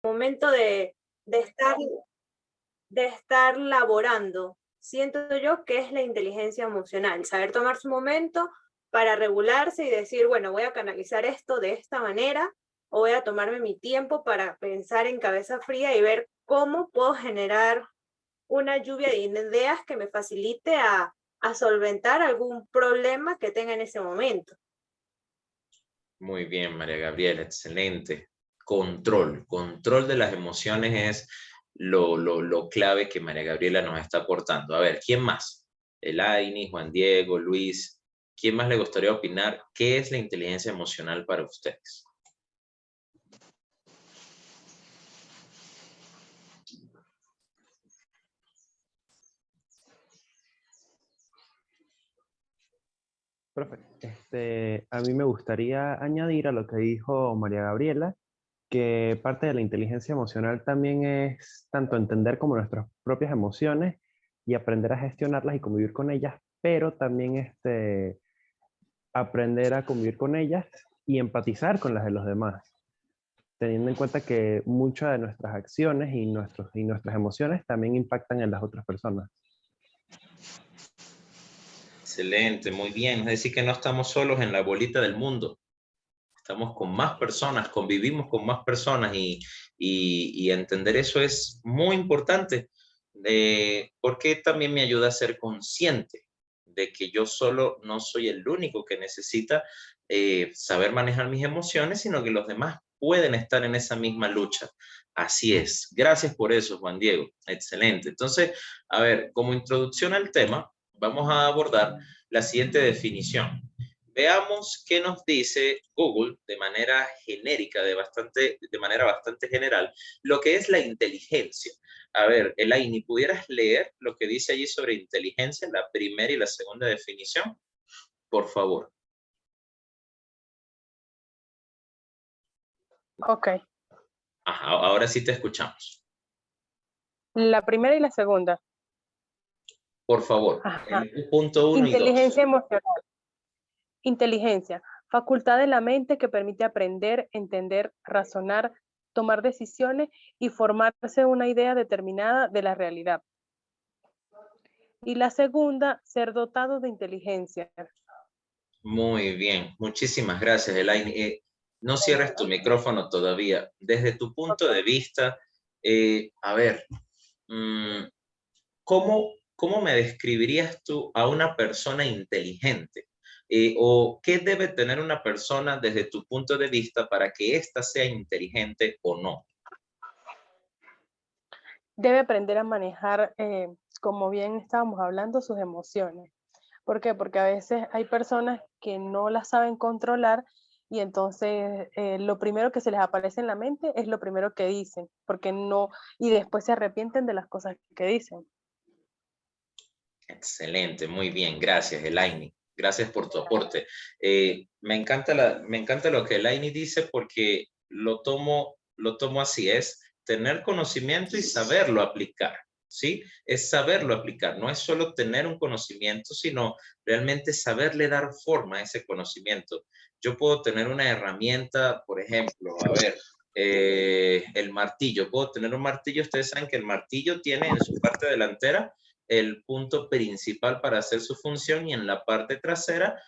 momento de estar, de estar laborando. Siento yo que es la inteligencia emocional, saber tomar su momento para regularse y decir, bueno, voy a canalizar esto de esta manera o voy a tomarme mi tiempo para pensar en cabeza fría y ver cómo puedo generar una lluvia de ideas que me facilite a solventar algún problema que tenga en ese momento. Muy bien, María Gabriela, excelente. Control de las emociones es lo clave que María Gabriela nos está aportando. A ver, ¿quién más? Elaini, Juan Diego, Luis, ¿quién más le gustaría opinar? ¿Qué es la inteligencia emocional para ustedes? Profe, a mí me gustaría añadir a lo que dijo María Gabriela, que parte de la inteligencia emocional también es tanto entender como nuestras propias emociones y aprender a gestionarlas y convivir con ellas, pero también aprender a convivir con ellas y empatizar con las de los demás, teniendo en cuenta que muchas de nuestras acciones y nuestras emociones también impactan en las otras personas. Excelente, muy bien. Es decir, que no estamos solos en la bolita del mundo. Estamos con más personas, convivimos con más personas y entender eso es muy importante, porque también me ayuda a ser consciente de que yo solo no soy el único que necesita saber manejar mis emociones, sino que los demás pueden estar en esa misma lucha. Así es. Gracias por eso, Juan Diego. Excelente. Entonces, a ver, como introducción al tema, vamos a abordar la siguiente definición. Veamos qué nos dice Google de manera genérica, de manera bastante general, lo que es la inteligencia. A ver, Elaine, ¿pudieras leer lo que dice allí sobre inteligencia, la primera y la segunda definición? Por favor. Ok. Ajá, ahora sí te escuchamos. La primera y la segunda. Por favor, Ajá. el punto 1 y 2. Inteligencia emocional. Inteligencia, facultad de la mente que permite aprender, entender, razonar, tomar decisiones y formarse una idea determinada de la realidad. Y la segunda, ser dotado de inteligencia. Muy bien, muchísimas gracias, Elaine. No cierres tu micrófono todavía. Desde tu punto de vista, a ver, mm, ¿cómo me describirías tú a una persona inteligente? ¿O qué debe tener una persona desde tu punto de vista para que ésta sea inteligente o no? Debe aprender a manejar, como bien estábamos hablando, sus emociones. ¿Por qué? Porque a veces hay personas que no las saben controlar y entonces lo primero que se les aparece en la mente es lo primero que dicen, porque no, y después se arrepienten de las cosas que dicen. Excelente, muy bien, gracias, Elaine. Gracias por tu aporte. Me encanta lo que Elaine dice porque lo tomo así, es tener conocimiento y saberlo aplicar, ¿sí? Es saberlo aplicar, no es solo tener un conocimiento, sino realmente saberle dar forma a ese conocimiento. Yo puedo tener una herramienta, por ejemplo, a ver, el martillo. Puedo tener un martillo, ustedes saben que el martillo tiene en su parte delantera el punto principal para hacer su función y en la parte trasera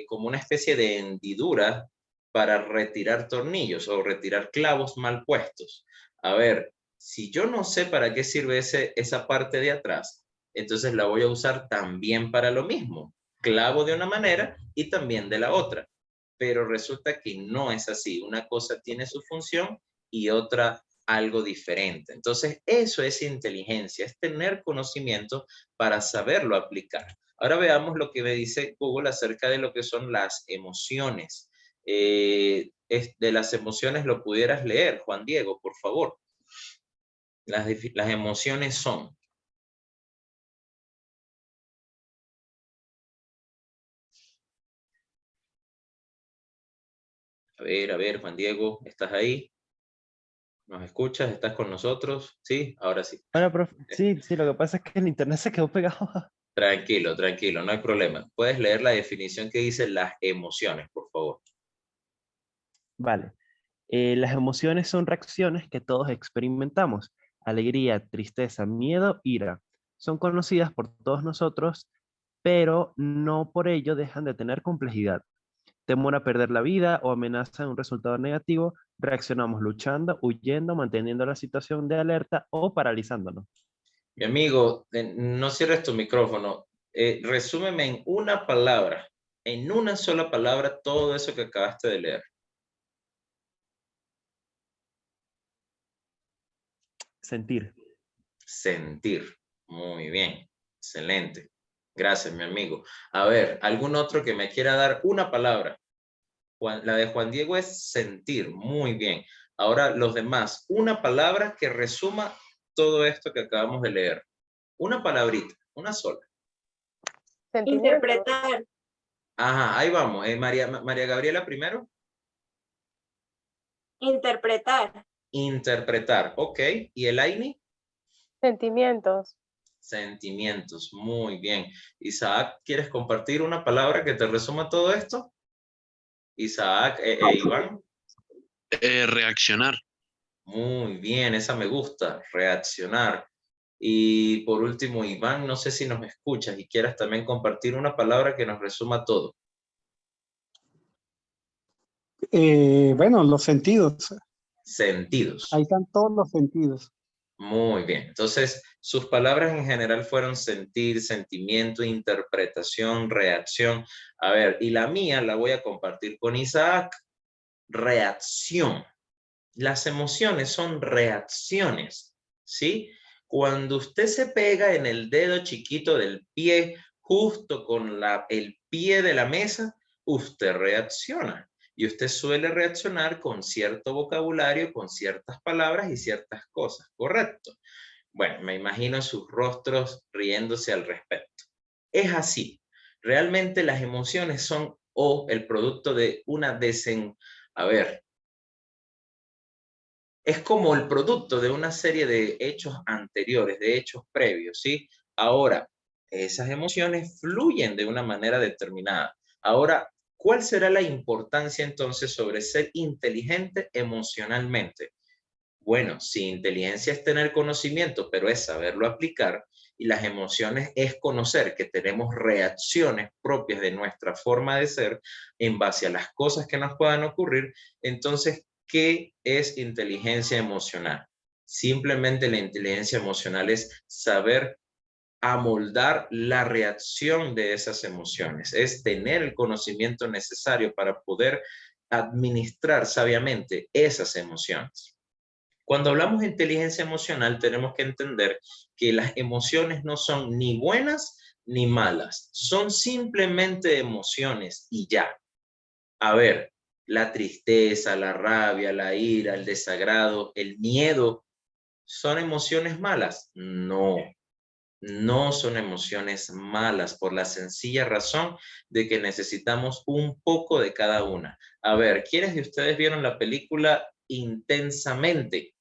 como una especie de hendidura para retirar tornillos o retirar clavos mal puestos. A ver, si yo no sé para qué sirve esa parte de atrás, entonces la voy a usar también para lo mismo. Clavo de una manera y también de la otra. Pero resulta que no es así. Una cosa tiene su función y otra algo diferente. Entonces, eso es inteligencia, es tener conocimiento para saberlo aplicar. Ahora veamos lo que me dice Google acerca de lo que son las emociones. De las emociones lo pudieras leer, Juan Diego, por favor. Las emociones son. A ver, Juan Diego, ¿estás ahí? ¿Nos escuchas? ¿Estás con nosotros? Sí, ahora sí. Bueno, profe, sí, sí, lo que pasa es que el internet se quedó pegado. Tranquilo, tranquilo, no hay problema. Puedes leer la definición que dice las emociones, por favor. Vale. Las emociones son reacciones que todos experimentamos. Alegría, tristeza, miedo, ira. Son conocidas por todos nosotros, pero no por ello dejan de tener complejidad. Temor a perder la vida o amenaza de un resultado negativo, reaccionamos luchando, huyendo, manteniendo la situación de alerta o paralizándonos. Mi amigo, no cierres tu micrófono. Resúmeme en una palabra, en una sola palabra, todo eso que acabaste de leer. Sentir. Sentir. Muy bien. Excelente. Gracias, mi amigo. A ver, ¿algún otro que me quiera dar una palabra? La de Juan Diego es sentir. Muy bien. Ahora, los demás, una palabra que resuma todo esto que acabamos de leer. Una palabrita, una sola. Sentimiento. Interpretar, Ajá, ahí vamos. María Gabriela primero. interpretar, Interpretar. Ok. ¿Y el Aini? Sentimientos. Sentimientos. Muy bien. Isaac, ¿quieres compartir una palabra que te resuma todo esto? Isaac e Iván. Reaccionar. Muy bien, esa me gusta. Reaccionar. Y por último, Iván, no sé si nos escuchas y quieras también compartir una palabra que nos resuma todo. Bueno, los sentidos. Sentidos. Ahí están todos los sentidos. Muy bien. Entonces, sus palabras en general fueron sentir, sentimiento, interpretación, reacción. A ver, y la mía la voy a compartir con Isaac. Reacción. Las emociones son reacciones, ¿sí? Cuando usted se pega en el dedo chiquito del pie, justo con el pie de la mesa, usted reacciona. Y usted suele reaccionar con cierto vocabulario, con ciertas palabras y ciertas cosas, ¿correcto? Bueno, me imagino sus rostros riéndose al respecto. Es así. Realmente las emociones son el producto de una A ver, es como el producto de una serie de hechos anteriores, de hechos previos, ¿sí? Ahora, esas emociones fluyen de una manera determinada. Ahora, ¿cuál será la importancia entonces sobre ser inteligente emocionalmente? Bueno, si inteligencia es tener conocimiento, pero es saberlo aplicar, y las emociones es conocer que tenemos reacciones propias de nuestra forma de ser en base a las cosas que nos puedan ocurrir, entonces, ¿qué es inteligencia emocional? Simplemente la inteligencia emocional es saber amoldar la reacción de esas emociones, es tener el conocimiento necesario para poder administrar sabiamente esas emociones. Cuando hablamos de inteligencia emocional, tenemos que entender que las emociones no son ni buenas ni malas, son simplemente emociones y ya. A ver, la tristeza, la rabia, la ira, el desagrado, el miedo, ¿son emociones malas? No, no son emociones malas por la sencilla razón de que necesitamos un poco de cada una. A ver, ¿quiénes de ustedes vieron la película Intensamente?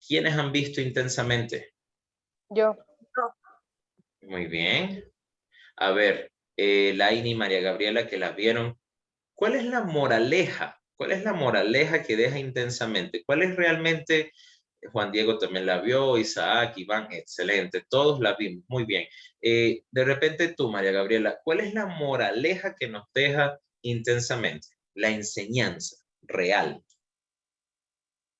¿Quiénes han visto Intensamente? Yo. Muy bien. A ver, Laini y María Gabriela, que las vieron, ¿cuál es la moraleja? ¿Cuál es la moraleja que deja Intensamente? ¿Cuál es realmente, Juan Diego también la vio, Isaac, Iván, excelente, todos la vimos, muy bien. De repente tú, María Gabriela, ¿cuál es la moraleja que nos deja Intensamente? La enseñanza real.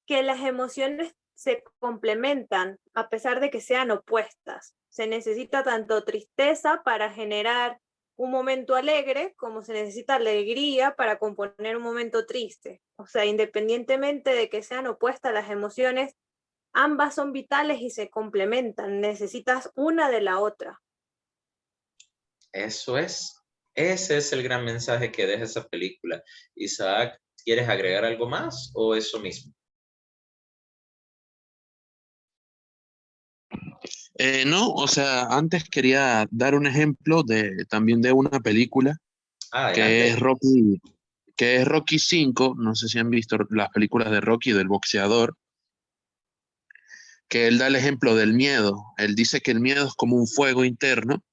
que las emociones se complementan a pesar de que sean opuestas. Se necesita tanto tristeza para generar un momento alegre como se necesita alegría para componer un momento triste. O sea, independientemente de que sean opuestas las emociones, ambas son vitales y se complementan. Necesitas una de la otra. Eso es. Ese es el gran mensaje que deja esa película. Isaac, ¿quieres agregar algo más o eso mismo? No, o sea, antes quería dar un ejemplo también de una película que Adelante. es Rocky 5, no sé si han visto las películas de Rocky, del boxeador, que él da el ejemplo del miedo. Él dice que el miedo es como un fuego interno,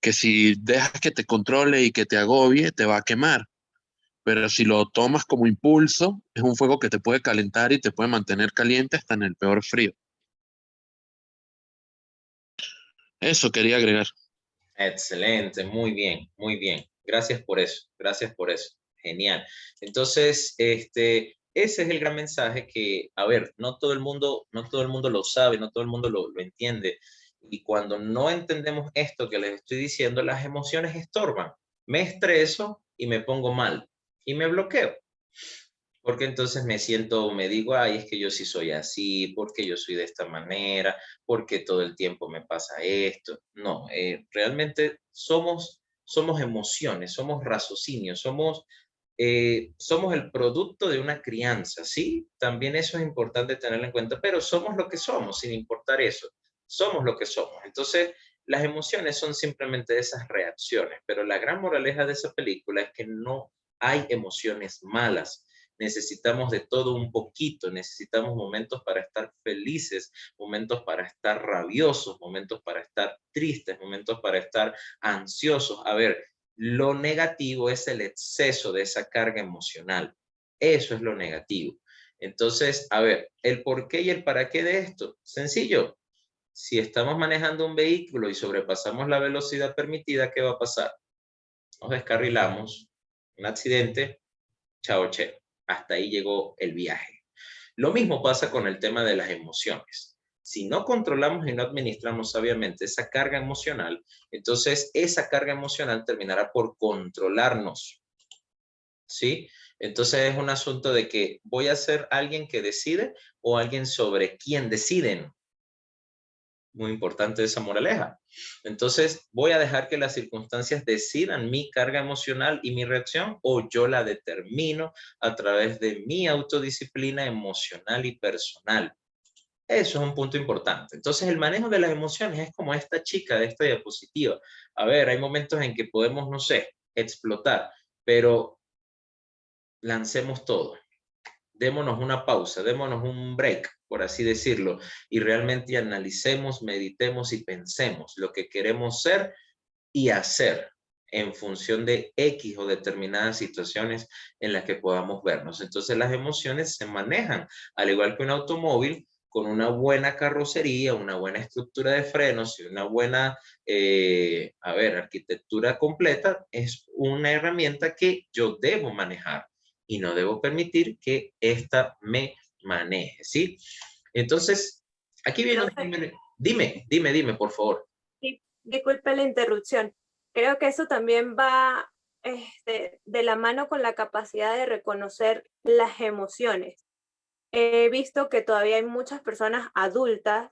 que si dejas que te controle y que te agobie, te va a quemar. Pero si lo tomas como impulso, es un fuego que te puede calentar y te puede mantener caliente hasta en el peor frío. Eso quería agregar. Excelente, muy bien, muy bien. Gracias por eso, gracias por eso. Genial. Entonces, ese es el gran mensaje que, a ver, no todo el mundo lo sabe, no todo el mundo lo entiende. Y cuando no entendemos esto que les estoy diciendo, las emociones estorban. Me estreso y me pongo mal y me bloqueo. Porque entonces me digo, ay, es que yo sí soy así, porque yo soy de esta manera, porque todo el tiempo me pasa esto. No, realmente somos emociones, somos raciocinio, somos el producto de una crianza, ¿sí? También eso es importante tenerlo en cuenta, pero somos lo que somos, sin importar eso. Somos lo que somos. Entonces, las emociones son simplemente esas reacciones, pero la gran moraleja de esa película es que no hay emociones malas. Necesitamos de todo un poquito, necesitamos momentos para estar felices, momentos para estar rabiosos, momentos para estar tristes, momentos para estar ansiosos. A ver, lo negativo es el exceso de esa carga emocional. Eso es lo negativo. Entonces, a ver, el por qué y el para qué de esto. Sencillo. Si estamos manejando un vehículo y sobrepasamos la velocidad permitida, ¿qué va a pasar? Nos descarrilamos, un accidente, chao, che. Hasta ahí llegó el viaje. Lo mismo pasa con el tema de las emociones. Si no controlamos y no administramos sabiamente esa carga emocional, entonces esa carga emocional terminará por controlarnos. ¿Sí? Entonces es un asunto de que voy a ser alguien que decide o alguien sobre quien deciden. Muy importante esa moraleja. Entonces, ¿voy a dejar que las circunstancias decidan mi carga emocional y mi reacción o yo la determino a través de mi autodisciplina emocional y personal? Eso es un punto importante. Entonces, el manejo de las emociones es como esta chica de esta diapositiva. A ver, hay momentos en que podemos, no sé, explotar, pero lancemos todo. Démonos una pausa, démonos un break, por así decirlo, y realmente analicemos, meditemos y pensemos lo que queremos ser y hacer en función de X o determinadas situaciones en las que podamos vernos. Entonces las emociones se manejan, al igual que un automóvil, con una buena carrocería, una buena estructura de frenos y una buena, arquitectura completa, es una herramienta que yo debo manejar y no debo permitir que ésta me maneje, ¿sí? Entonces, aquí viene un... Dime, por favor. Sí, disculpe la interrupción. Creo que eso también va de la mano con la capacidad de reconocer las emociones. He visto que todavía hay muchas personas adultas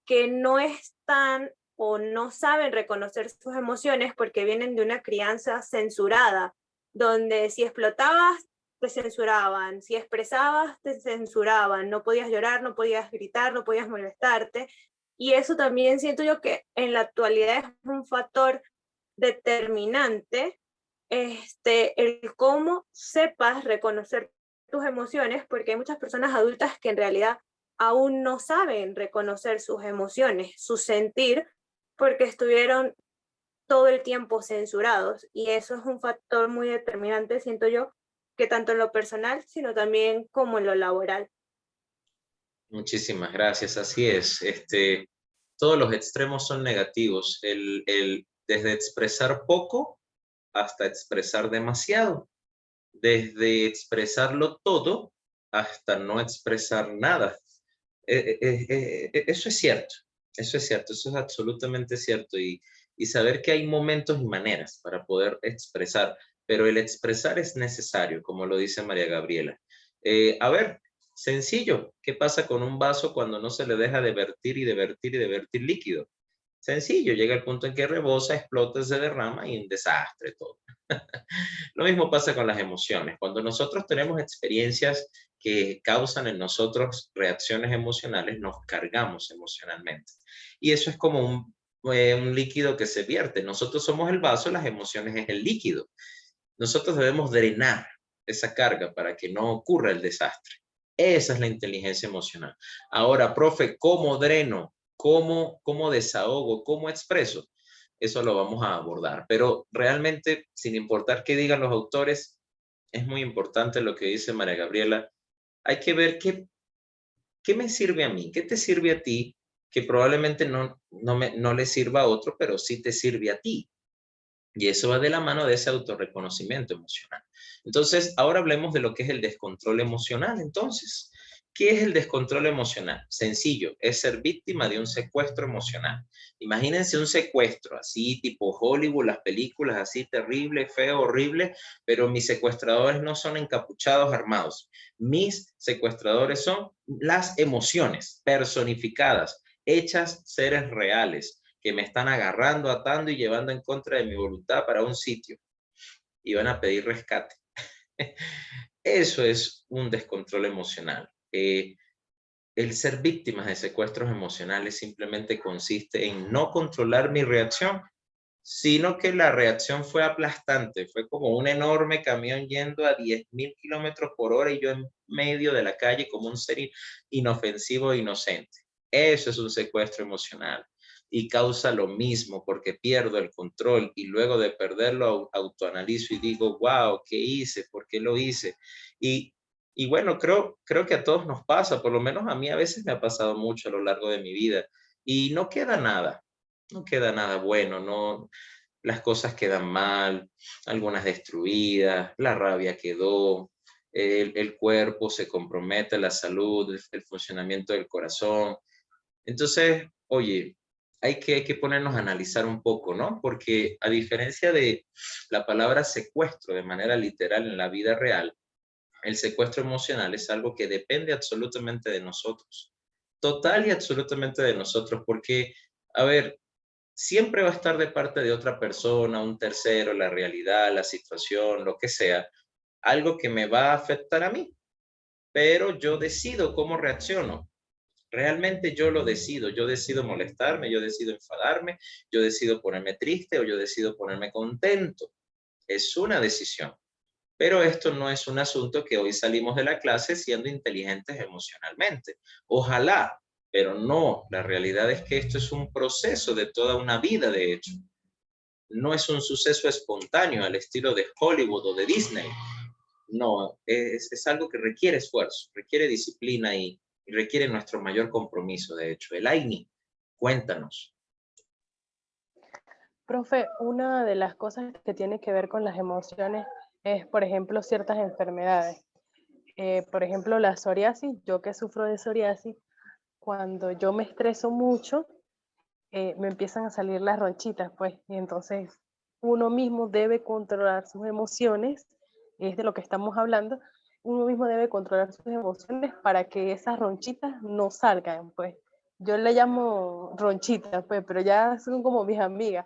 que no están o no saben reconocer sus emociones porque vienen de una crianza censurada, donde si explotabas, te censuraban, si expresabas, te censuraban, no podías llorar, no podías gritar, no podías molestarte. Y eso también siento yo que en la actualidad es un factor determinante, el cómo sepas reconocer tus emociones, porque hay muchas personas adultas que en realidad aún no saben reconocer sus emociones, su sentir, porque estuvieron todo el tiempo censurados. Y eso es un factor muy determinante, siento yo, que tanto en lo personal, sino también como en lo laboral. Muchísimas gracias, así es. Todos los extremos son negativos, desde expresar poco hasta expresar demasiado, desde expresarlo todo hasta no expresar nada. Eso es cierto, eso es absolutamente cierto y saber que hay momentos y maneras para poder expresar, pero el expresar es necesario, como lo dice María Gabriela. A ver, sencillo, ¿qué pasa con un vaso cuando no se le deja de vertir y de vertir y de vertir líquido? Sencillo, llega el punto en que rebosa, explota, se derrama y un desastre todo. Lo mismo pasa con las emociones. Cuando nosotros tenemos experiencias que causan en nosotros reacciones emocionales, nos cargamos emocionalmente. Y eso es como un líquido que se vierte. Nosotros somos el vaso, las emociones es el líquido. Nosotros debemos drenar esa carga para que no ocurra el desastre. Esa es la inteligencia emocional. Ahora, profe, ¿cómo dreno? ¿Cómo desahogo? ¿Cómo expreso? Eso lo vamos a abordar. Pero realmente, sin importar qué digan los autores, es muy importante lo que dice María Gabriela. Hay que ver qué me sirve a mí, qué te sirve a ti, que probablemente no le sirva a otro, pero sí te sirve a ti. Y eso va de la mano de ese autorreconocimiento emocional. Entonces, ahora hablemos de lo que es el descontrol emocional. Entonces, ¿qué es el descontrol emocional? Sencillo, es ser víctima de un secuestro emocional. Imagínense un secuestro, así tipo Hollywood, las películas así terrible, feo, horrible, pero mis secuestradores no son encapuchados armados. Mis secuestradores son las emociones personificadas, hechas seres reales que me están agarrando, atando y llevando en contra de mi voluntad para un sitio y van a pedir rescate. Eso es un descontrol emocional. El ser víctimas de secuestros emocionales simplemente consiste en no controlar mi reacción, sino que la reacción fue aplastante, fue como un enorme camión yendo a 10.000 kilómetros por hora y yo en medio de la calle como un ser inofensivo e inocente. Eso es un secuestro emocional y causa lo mismo porque pierdo el control y luego de perderlo autoanalizo y digo, wow, ¿qué hice? ¿Por qué lo hice? Y bueno, creo que a todos nos pasa, por lo menos a mí a veces me ha pasado mucho a lo largo de mi vida y no queda nada, no queda nada bueno, no, las cosas quedan mal, algunas destruidas, la rabia quedó, el cuerpo se compromete, la salud, el funcionamiento del corazón. Entonces, oye, hay que ponernos a analizar un poco, ¿no? Porque a diferencia de la palabra secuestro de manera literal en la vida real, el secuestro emocional es algo que depende absolutamente de nosotros, total y absolutamente de nosotros, porque, a ver, siempre va a estar de parte de otra persona, un tercero, la realidad, la situación, lo que sea, algo que me va a afectar a mí, pero yo decido cómo reacciono. Realmente yo decido molestarme, yo decido enfadarme, yo decido ponerme triste o yo decido ponerme contento. Es una decisión. Pero esto no es un asunto que hoy salimos de la clase siendo inteligentes emocionalmente. Ojalá, pero no. La realidad es que esto es un proceso de toda una vida, de hecho. No es un suceso espontáneo al estilo de Hollywood o de Disney. No, es algo que requiere esfuerzo, requiere disciplina y requiere nuestro mayor compromiso, de hecho. Elaini, cuéntanos. Profe, una de las cosas que tiene que ver con las emociones es, por ejemplo, ciertas enfermedades. Por ejemplo, la psoriasis, yo que sufro de psoriasis, cuando yo me estreso mucho, me empiezan a salir las ronchitas, pues, y entonces uno mismo debe controlar sus emociones, es de lo que estamos hablando, uno mismo debe controlar sus emociones para que esas ronchitas no salgan, pues. Yo le llamo ronchitas, pues, pero ya son como mis amigas,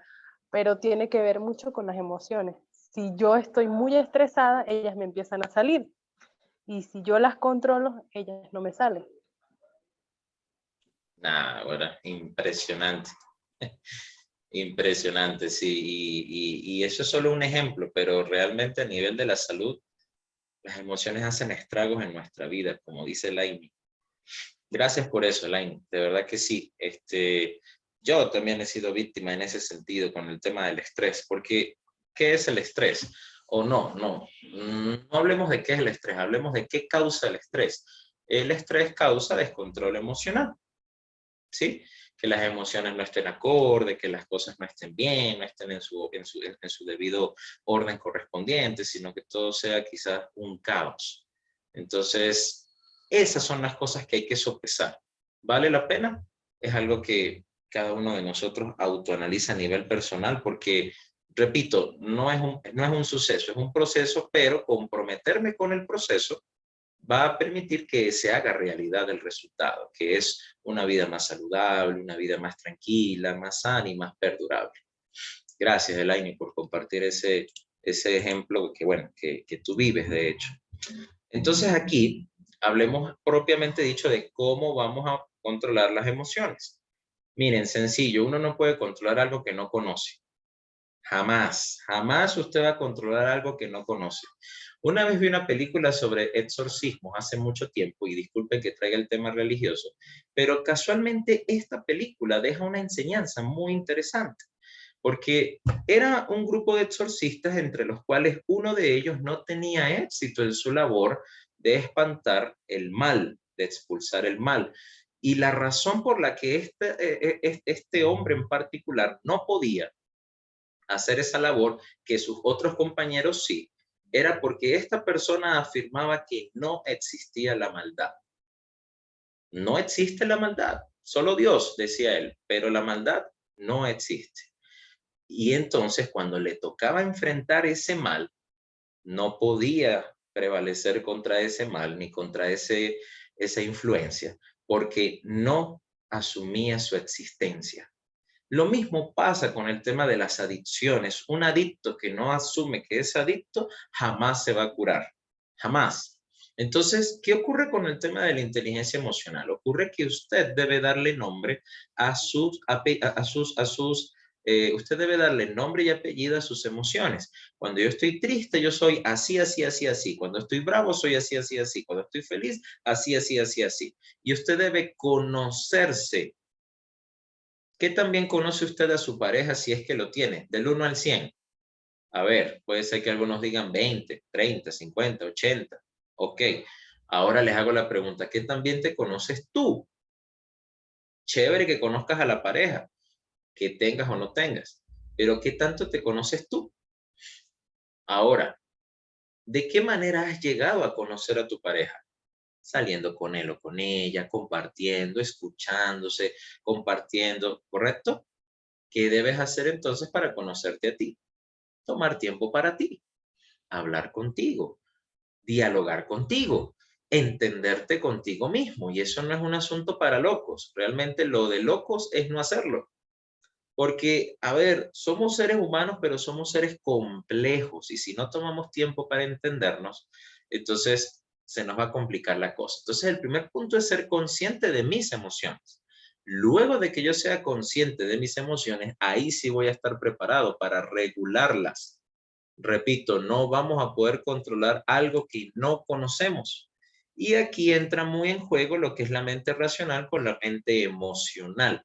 pero tiene que ver mucho con las emociones. Si yo estoy muy estresada, ellas me empiezan a salir, y si yo las controlo, ellas no me salen. Nah, bueno, impresionante. Impresionante, sí. Y eso es solo un ejemplo, pero realmente a nivel de la salud, las emociones hacen estragos en nuestra vida, como dice Laini. Gracias por eso, Laini. De verdad que sí. Yo también he sido víctima en ese sentido con el tema del estrés, porque ¿qué es el estrés? O no hablemos de qué es el estrés, hablemos de qué causa el estrés. El estrés causa descontrol emocional. ¿Sí? Que las emociones no estén acorde, que las cosas no estén bien, no estén en su debido orden correspondiente, sino que todo sea quizás un caos. Entonces, esas son las cosas que hay que sopesar. ¿Vale la pena? Es algo que cada uno de nosotros autoanaliza a nivel personal porque, repito, no es un suceso, es un proceso, pero comprometerme con el proceso va a permitir que se haga realidad el resultado, que es una vida más saludable, una vida más tranquila, más sana y más perdurable. Gracias, Elaine, por compartir ese ejemplo que, bueno, que tú vives, de hecho. Entonces aquí hablemos propiamente dicho de cómo vamos a controlar las emociones. Miren, sencillo, uno no puede controlar algo que no conoce. Jamás, jamás usted va a controlar algo que no conoce. Una vez vi una película sobre exorcismos hace mucho tiempo, y disculpen que traiga el tema religioso, pero casualmente esta película deja una enseñanza muy interesante, porque era un grupo de exorcistas entre los cuales uno de ellos no tenía éxito en su labor de espantar el mal, de expulsar el mal. Y la razón por la que este hombre en particular no podía hacer esa labor, que sus otros compañeros sí, era porque esta persona afirmaba que no existía la maldad. No existe la maldad, solo Dios, decía él, pero la maldad no existe. Y entonces cuando le tocaba enfrentar ese mal, no podía prevalecer contra ese mal ni contra esa influencia, porque no asumía su existencia. Lo mismo pasa con el tema de las adicciones. Un adicto que no asume que es adicto jamás se va a curar, jamás. Entonces, ¿qué ocurre con el tema de la inteligencia emocional? Ocurre que usted debe darle nombre usted debe darle nombre y apellido a sus emociones. Cuando yo estoy triste, yo soy así, así, así, así. Cuando estoy bravo, soy así, así, así. Cuando estoy feliz, así, así, así, así. Y usted debe conocerse. ¿Qué tan bien conoce usted a su pareja si es que lo tiene? Del 1 al 100. A ver, puede ser que algunos digan 20, 30, 50, 80. Ok, ahora les hago la pregunta, ¿qué tan bien te conoces tú? Chévere que conozcas a la pareja, que tengas o no tengas, pero ¿qué tanto te conoces tú? Ahora, ¿de qué manera has llegado a conocer a tu pareja? Saliendo con él o con ella, compartiendo, escuchándose, compartiendo, ¿correcto? ¿Qué debes hacer entonces para conocerte a ti? Tomar tiempo para ti, hablar contigo, dialogar contigo, entenderte contigo mismo. Y eso no es un asunto para locos. Realmente lo de locos es no hacerlo. Porque, a ver, somos seres humanos, pero somos seres complejos. Y si no tomamos tiempo para entendernos, entonces se nos va a complicar la cosa. Entonces, el primer punto es ser consciente de mis emociones. Luego de que yo sea consciente de mis emociones, ahí sí voy a estar preparado para regularlas. Repito, no vamos a poder controlar algo que no conocemos. Y aquí entra muy en juego lo que es la mente racional con la mente emocional.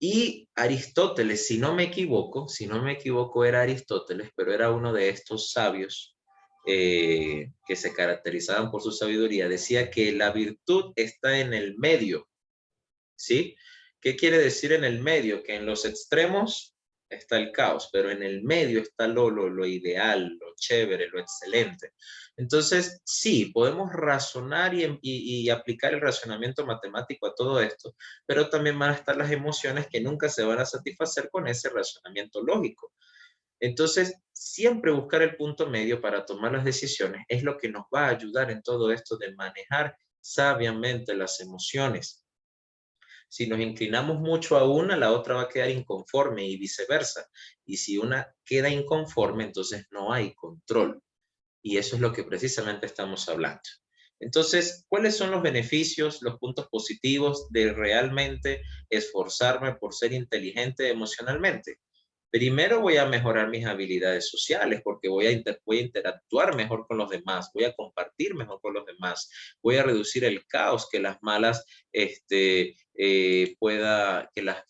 Y Aristóteles, si no me equivoco era Aristóteles, pero era uno de estos sabios que se caracterizaban por su sabiduría, decía que la virtud está en el medio, ¿sí? ¿Qué quiere decir en el medio? Que en los extremos está el caos, pero en el medio está lo ideal, lo chévere, lo excelente. Entonces, sí, podemos razonar y aplicar el razonamiento matemático a todo esto, pero también van a estar las emociones que nunca se van a satisfacer con ese razonamiento lógico. Entonces, siempre buscar el punto medio para tomar las decisiones es lo que nos va a ayudar en todo esto de manejar sabiamente las emociones. Si nos inclinamos mucho a una, la otra va a quedar inconforme y viceversa. Y si una queda inconforme, entonces no hay control. Y eso es lo que precisamente estamos hablando. Entonces, ¿cuáles son los beneficios, los puntos positivos de realmente esforzarme por ser inteligente emocionalmente? Primero voy a mejorar mis habilidades sociales porque voy a interactuar mejor con los demás, voy a compartir mejor con los demás, voy a reducir el caos que las malas, que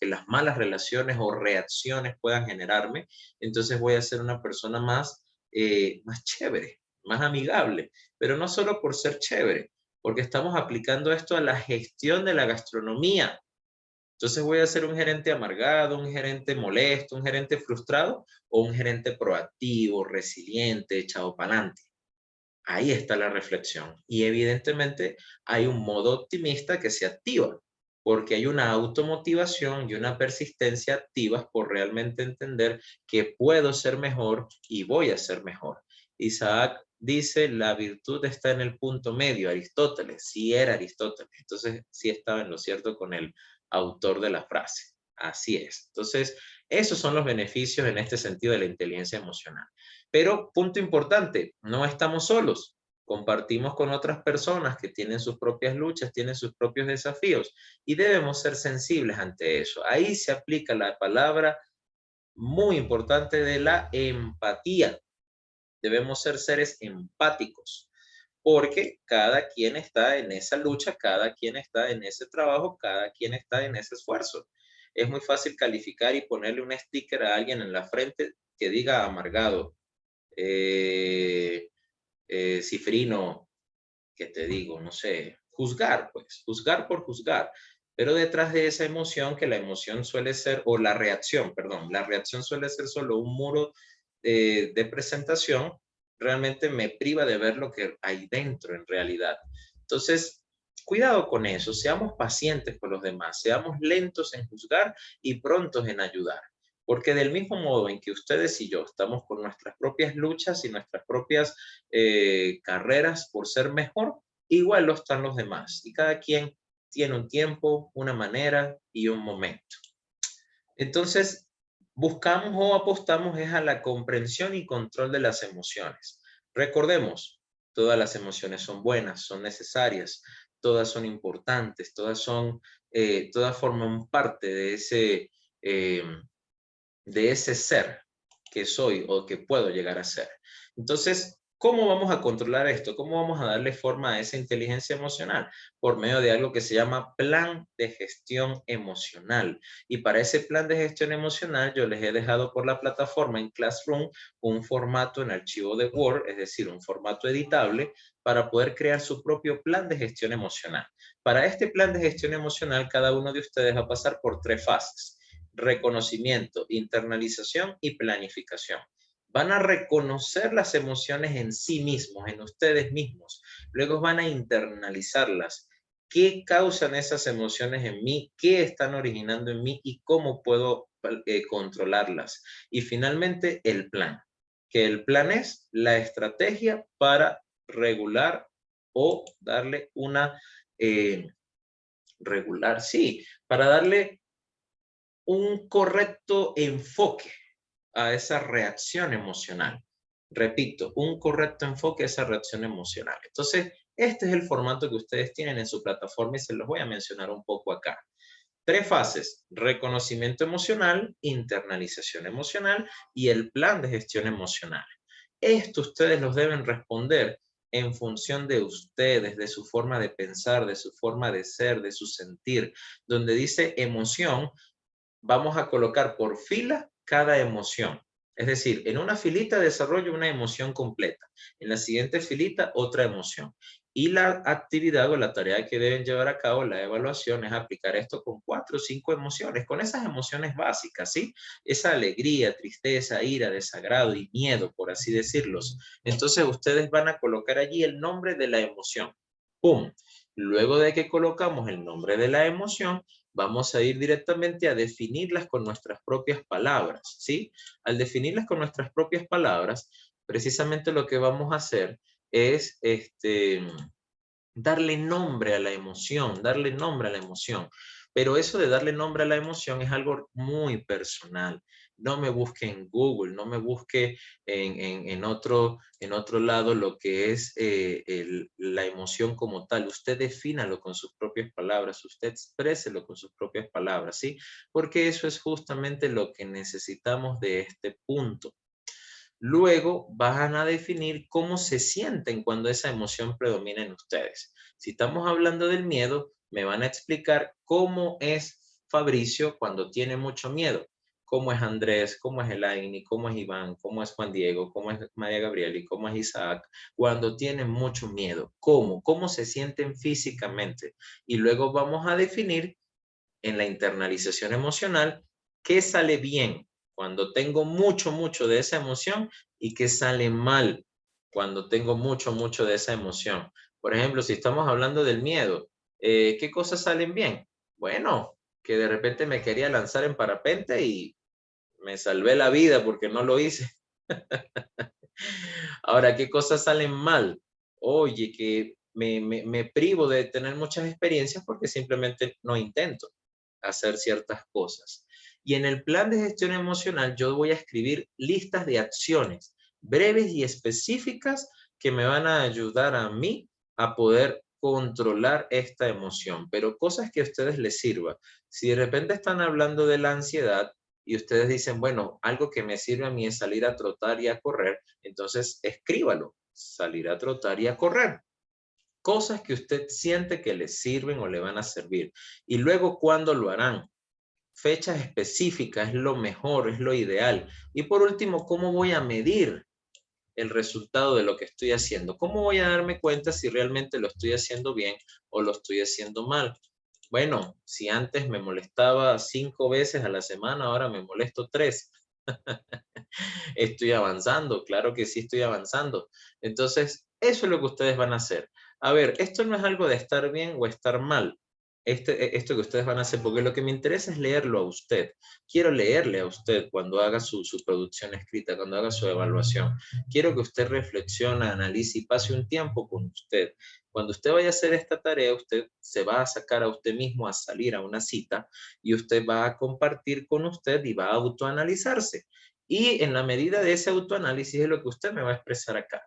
las malas relaciones o reacciones puedan generarme. Entonces voy a ser una persona más chévere, más amigable, pero no solo por ser chévere, porque estamos aplicando esto a la gestión de la gastronomía. Entonces voy a ser un gerente amargado, un gerente molesto, un gerente frustrado o un gerente proactivo, resiliente, echado para adelante. Ahí está la reflexión. Y evidentemente hay un modo optimista que se activa porque hay una automotivación y una persistencia activas por realmente entender que puedo ser mejor y voy a ser mejor. Isaac dice, la virtud está en el punto medio. Aristóteles, sí era Aristóteles. Entonces sí estaba en lo cierto con el autor de la frase. Así es. Entonces, esos son los beneficios en este sentido de la inteligencia emocional. Pero, punto importante, no estamos solos. Compartimos con otras personas que tienen sus propias luchas, tienen sus propios desafíos y debemos ser sensibles ante eso. Ahí se aplica la palabra muy importante de la empatía. Debemos ser seres empáticos porque cada quien está en esa lucha, cada quien está en ese trabajo, cada quien está en ese esfuerzo. Es muy fácil calificar y ponerle un sticker a alguien en la frente que diga amargado, cifrino, ¿qué te digo? No sé, juzgar, pues, juzgar por juzgar. Pero detrás de esa emoción, que la emoción suele ser, o la reacción, perdón, la reacción suele ser solo un muro de presentación, realmente me priva de ver lo que hay dentro en realidad. Entonces, cuidado con eso, seamos pacientes con los demás, seamos lentos en juzgar y prontos en ayudar. Porque del mismo modo en que ustedes y yo estamos con nuestras propias luchas y nuestras propias carreras por ser mejor, igual lo están los demás. Y cada quien tiene un tiempo, una manera y un momento. Entonces, buscamos o apostamos es a la comprensión y control de las emociones. Recordemos, todas las emociones son buenas, son necesarias, todas son importantes, todas forman parte de ese ser que soy o que puedo llegar a ser. Entonces, ¿cómo vamos a controlar esto? ¿Cómo vamos a darle forma a esa inteligencia emocional? Por medio de algo que se llama plan de gestión emocional. Y para ese plan de gestión emocional, yo les he dejado por la plataforma en Classroom un formato en archivo de Word, es decir, un formato editable, para poder crear su propio plan de gestión emocional. Para este plan de gestión emocional, cada uno de ustedes va a pasar por 3 fases: reconocimiento, internalización y planificación. Van a reconocer las emociones en sí mismos, en ustedes mismos. Luego van a internalizarlas. ¿Qué causan esas emociones en mí? ¿Qué están originando en mí? ¿Y cómo puedo controlarlas? Y finalmente, el plan. Que el plan es la estrategia para regular o darle una... para darle un correcto enfoque a esa reacción emocional. Repito, un correcto enfoque a esa reacción emocional. Entonces, este es el formato que ustedes tienen en su plataforma y se los voy a mencionar un poco acá. 3 fases: reconocimiento emocional, internalización emocional y el plan de gestión emocional. Esto ustedes los deben responder en función de ustedes, de su forma de pensar, de su forma de ser, de su sentir. Donde dice emoción, vamos a colocar por fila cada emoción. Es decir, en una filita desarrollo una emoción completa, en la siguiente filita otra emoción. Y la actividad o la tarea que deben llevar a cabo, la evaluación, es aplicar esto con 4 o 5 emociones, con esas emociones básicas, ¿sí? Esa alegría, tristeza, ira, desagrado y miedo, por así decirlos. Entonces ustedes van a colocar allí el nombre de la emoción. ¡Pum! Luego de que colocamos el nombre de la emoción, vamos a ir directamente a definirlas con nuestras propias palabras, ¿sí? Al definirlas con nuestras propias palabras, precisamente lo que vamos a hacer es darle nombre a la emoción, darle nombre a la emoción. Pero eso de darle nombre a la emoción es algo muy personal. No me busque en Google, no me busque en otro lado lo que es la emoción como tal. Usted defínalo con sus propias palabras, usted expréselo con sus propias palabras, ¿sí? Porque eso es justamente lo que necesitamos de este punto. Luego van a definir cómo se sienten cuando esa emoción predomina en ustedes. Si estamos hablando del miedo, me van a explicar cómo es Fabricio cuando tiene mucho miedo. Cómo es Andrés, cómo es Elaine, cómo es Iván, cómo es Juan Diego, cómo es María Gabriela y cómo es Isaac cuando tienen mucho miedo. ¿Cómo se sienten físicamente? Y luego vamos a definir en la internalización emocional qué sale bien cuando tengo mucho de esa emoción y qué sale mal cuando tengo mucho de esa emoción. Por ejemplo, si estamos hablando del miedo, ¿qué cosas salen bien? Bueno, que de repente me quería lanzar en parapente y me salvé la vida porque no lo hice. Ahora, ¿qué cosas salen mal? Oye, que me privo de tener muchas experiencias porque simplemente no intento hacer ciertas cosas. Y en el plan de gestión emocional yo voy a escribir listas de acciones breves y específicas que me van a ayudar a mí a poder controlar esta emoción, pero cosas que a ustedes les sirva. Si de repente están hablando de la ansiedad y ustedes dicen, bueno, algo que me sirve a mí es salir a trotar y a correr, entonces escríbalo, salir a trotar y a correr. Cosas que usted siente que le sirven o le van a servir. Y luego, ¿cuándo lo harán? fechas específicas es lo mejor, es lo ideal. Y por último, ¿cómo voy a medir el resultado de lo que estoy haciendo? ¿Cómo voy a darme cuenta si realmente lo estoy haciendo bien o lo estoy haciendo mal? Bueno, si antes me molestaba 5 veces a la semana, ahora me molesto 3. Estoy avanzando, claro que sí estoy avanzando. Entonces, eso es lo que ustedes van a hacer. A ver, esto no es algo de estar bien o estar mal. Esto que ustedes van a hacer, porque lo que me interesa es leerlo a usted. Quiero leerle a usted cuando haga su producción escrita, cuando haga su evaluación. Quiero que usted reflexione, analice y pase un tiempo con usted. Cuando usted vaya a hacer esta tarea, usted se va a sacar a usted mismo a salir a una cita y usted va a compartir con usted y va a autoanalizarse. Y en la medida de ese autoanálisis es lo que usted me va a expresar acá.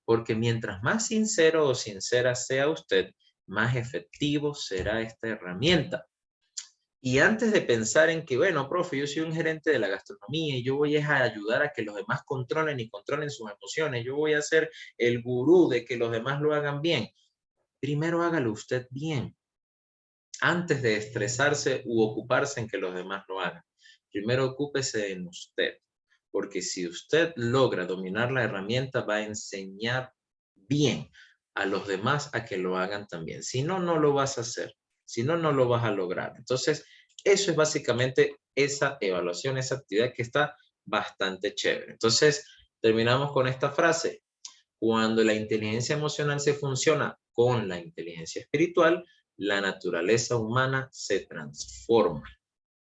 Porque mientras más sincero o sincera sea usted, más efectivo será esta herramienta. Y antes de pensar en que, bueno, profe, yo soy un gerente de la gastronomía y yo voy a ayudar a que los demás controlen y controlen sus emociones, yo voy a ser el gurú de que los demás lo hagan bien. Primero hágalo usted bien, antes de estresarse u ocuparse en que los demás lo hagan. Primero ocúpese en usted, porque si usted logra dominar la herramienta, va a enseñar bien a los demás a que lo hagan también. Si no, no lo vas a hacer. Si no, no lo vas a lograr. Entonces, eso es básicamente esa evaluación, esa actividad que está bastante chévere. Entonces, terminamos con esta frase. Cuando la inteligencia emocional se fusiona con la inteligencia espiritual, la naturaleza humana se transforma.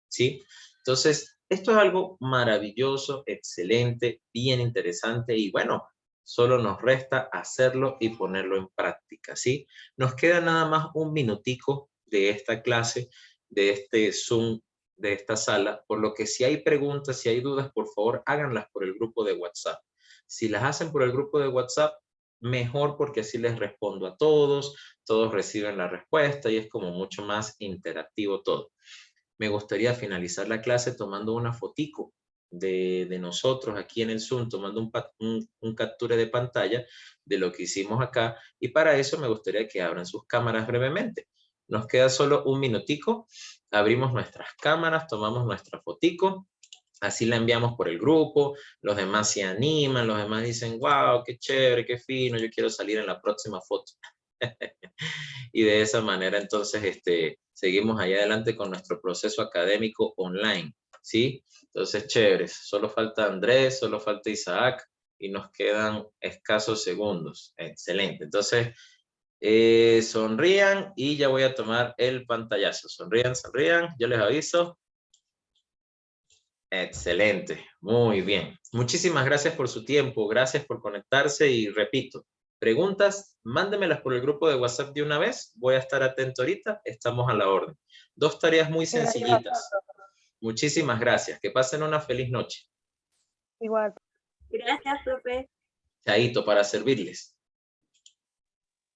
¿Sí? Entonces, esto es algo maravilloso, excelente, bien interesante y bueno, solo nos resta hacerlo y ponerlo en práctica, ¿sí? Nos queda nada más un minutico de esta clase, de este Zoom, de esta sala, por lo que si hay preguntas, si hay dudas, por favor, háganlas por el grupo de WhatsApp. Si las hacen por el grupo de WhatsApp, mejor porque así les respondo a todos, todos reciben la respuesta y es como mucho más interactivo todo. Me gustaría finalizar la clase tomando una fotico de nosotros aquí en el Zoom, tomando un capture de pantalla de lo que hicimos acá. Y para eso me gustaría que abran sus cámaras brevemente. Nos queda solo un minutico. Abrimos nuestras cámaras, tomamos nuestra fotico. Así la enviamos por el grupo. Los demás se animan, los demás dicen, wow, qué chévere, qué fino, yo quiero salir en la próxima foto. Y de esa manera entonces seguimos allá adelante con nuestro proceso académico online, ¿sí? Entonces, chévere, solo falta Andrés, solo falta Isaac y nos quedan escasos segundos. Excelente. Entonces, sonrían y ya voy a tomar el pantallazo. Sonrían, sonrían, yo les aviso. Excelente, muy bien. Muchísimas gracias por su tiempo, gracias por conectarse y repito, preguntas, mándemelas por el grupo de WhatsApp de una vez. Voy a estar atento ahorita. Estamos a la orden. 2 tareas muy sencillitas. Muchísimas gracias. Que pasen una feliz noche. Igual. Gracias, profe. Chaito, para servirles.